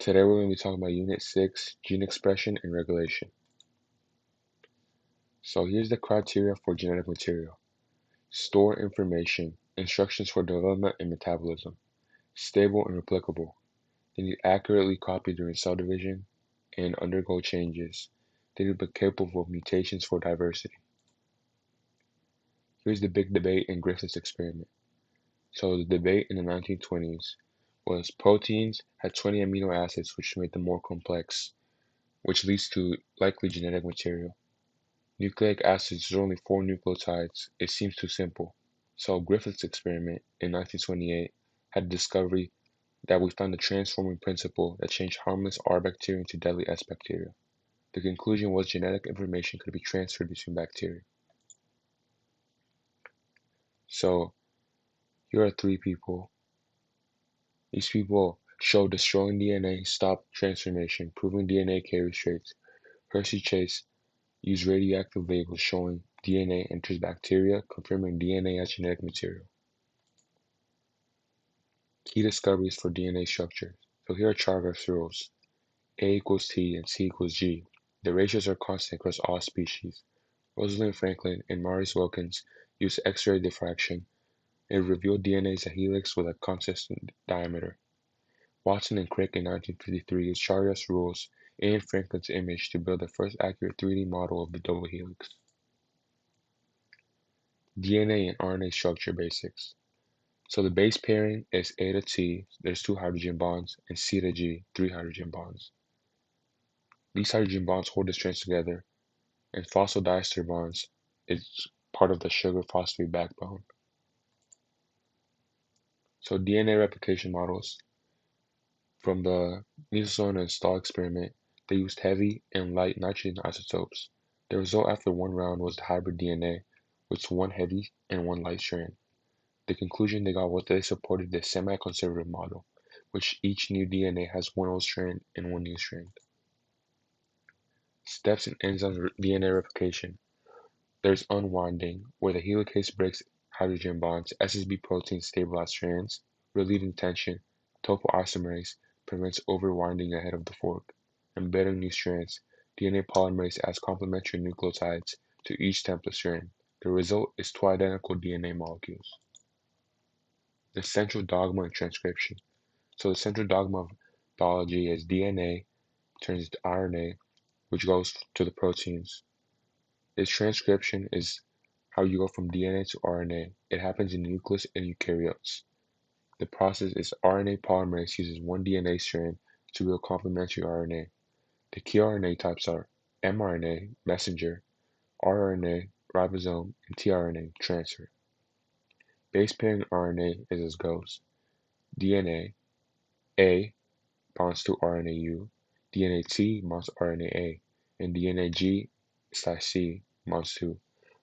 Today we're going to be talking about Unit 6, Gene Expression and Regulation. So here's the criteria for genetic material. Store information, instructions for development and metabolism, stable and replicable. They need accurately copied during cell division and undergo changes. They need to be capable of mutations for diversity. Here's the big debate in Griffith's experiment. So the debate in the 1920s was proteins had 20 amino acids which made them more complex, which leads to likely genetic material. Nucleic acids are only 4 nucleotides. It seems too simple. So Griffith's experiment in 1928 had a discovery that we found a transforming principle that changed harmless R bacteria into deadly S bacteria. The conclusion was genetic information could be transferred between bacteria. So here are 3 people. These people showed destroying DNA stopped transformation, proving DNA carries traits. Percy Chase used radioactive labels showing DNA enters bacteria, confirming DNA as genetic material. Key discoveries for DNA structure. So here are Chargaff's rules. A equals T and C equals G. The ratios are constant across all species. Rosalind Franklin and Maurice Wilkins used X-ray diffraction and revealed DNA as a helix with a consistent diameter. Watson and Crick in 1953 used Chargaff's rules and Franklin's image to build the first accurate 3D model of the double helix. DNA and RNA structure basics. So the base pairing is A to T, there's 2 hydrogen bonds, and C to G, 3 hydrogen bonds. These hydrogen bonds hold the strands together, and phosphodiester bonds is part of the sugar phosphate backbone. So DNA replication models. From the Nielsen and Stahl experiment, they used heavy and light nitrogen isotopes. The result after one round was the hybrid DNA, with 1 heavy and 1 light strand. The conclusion they got was they supported the semi-conservative model, which each new DNA has 1 old strand and 1 new strand. Steps in enzyme DNA replication. There's unwinding, where the helicase breaks hydrogen bonds, SSB proteins stabilize strands, relieving tension. Topoisomerase prevents overwinding ahead of the fork. Embedding new strands. DNA polymerase adds complementary nucleotides to each template strand. The result is 2 identical DNA molecules. The central dogma in transcription. So the central dogma of biology is DNA turns into RNA, which goes to the proteins. This transcription is how you go from DNA to RNA. It happens in the nucleus in eukaryotes. The process is RNA polymerase uses 1 DNA strand to build complementary RNA. The key RNA types are mRNA, messenger, rRNA, ribosome, and tRNA, transfer. Base pairing RNA is as goes. DNA A bonds to RNA-U, DNA-T bonds to RNA-A, and DNA-G/C bonds to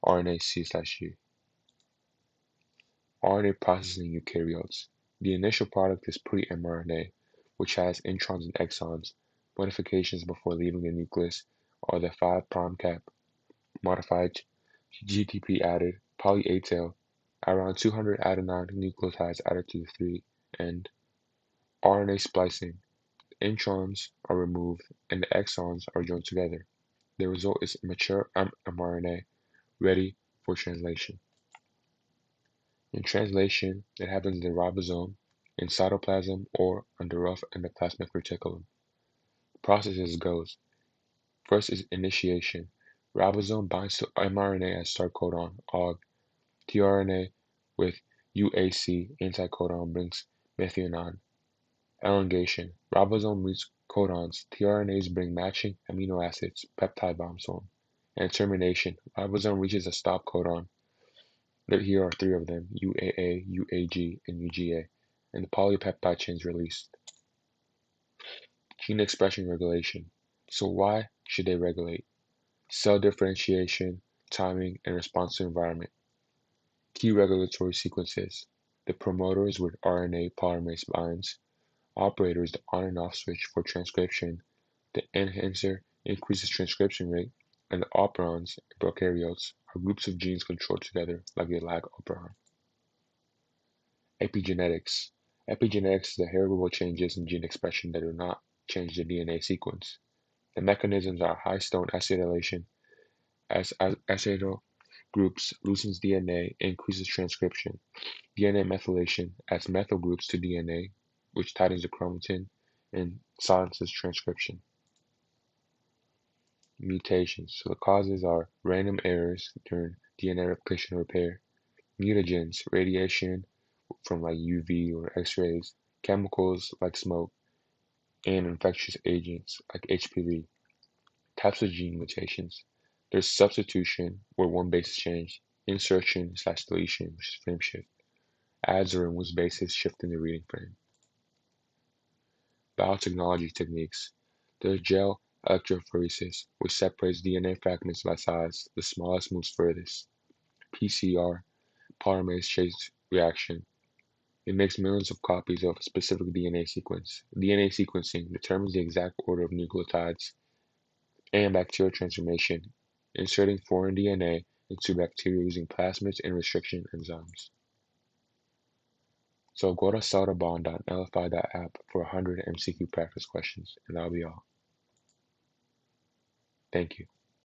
RNA-C/G. RNA processing eukaryotes. The initial product is pre-mRNA, which has introns and exons. Modifications before leaving the nucleus are the 5' cap, modified GTP added, poly A tail, around 200 adenine nucleotides added to the 3 end. RNA splicing. Introns are removed and the exons are joined together. The result is mature mRNA ready for translation. In translation, it happens in the ribosome, in cytoplasm, or on the rough endoplasmic reticulum. The process is as goes. First is initiation. Ribosome binds to mRNA as start codon, OG. tRNA with UAC anticodon brings methionine. Elongation. Ribosome reads codons. tRNAs bring matching amino acids, peptide bombs home. And termination. Ribosome reaches a stop codon. Here are 3 of them, UAA, UAG, and UGA, and the polypeptide chain is released. Gene expression regulation. So why should they regulate? Cell differentiation, timing, and response to environment. Key regulatory sequences. The promoter is where RNA polymerase binds. Operator is the on and off switch for transcription. The enhancer increases transcription rate, and the operons in prokaryotes are groups of genes controlled together like a lag operon. Epigenetics. Epigenetics is the heritable changes in gene expression that do not change the DNA sequence. The mechanisms are high stone acetylation, as acetyl groups loosens DNA and increases transcription. DNA methylation adds methyl groups to DNA, which tightens the chromatin and silences transcription. Mutations. So the causes are random errors during DNA replication repair, mutagens, radiation from like UV or X-rays, chemicals like smoke, and infectious agents like HPV. Types of gene mutations. There's substitution, where one base is changed, insertion/deletion, which is frame shift, adds or removes bases, shifting the reading frame. Biotechnology techniques. There's gel electrophoresis, which separates DNA fragments by size, the smallest moves furthest. PCR, polymerase chain reaction. It makes millions of copies of a specific DNA sequence. DNA sequencing determines the exact order of nucleotides, and bacterial transformation, inserting foreign DNA into bacteria using plasmids and restriction enzymes. So go to soldabond.lfi.app for 100 MCQ practice questions, and that'll be all. Thank you.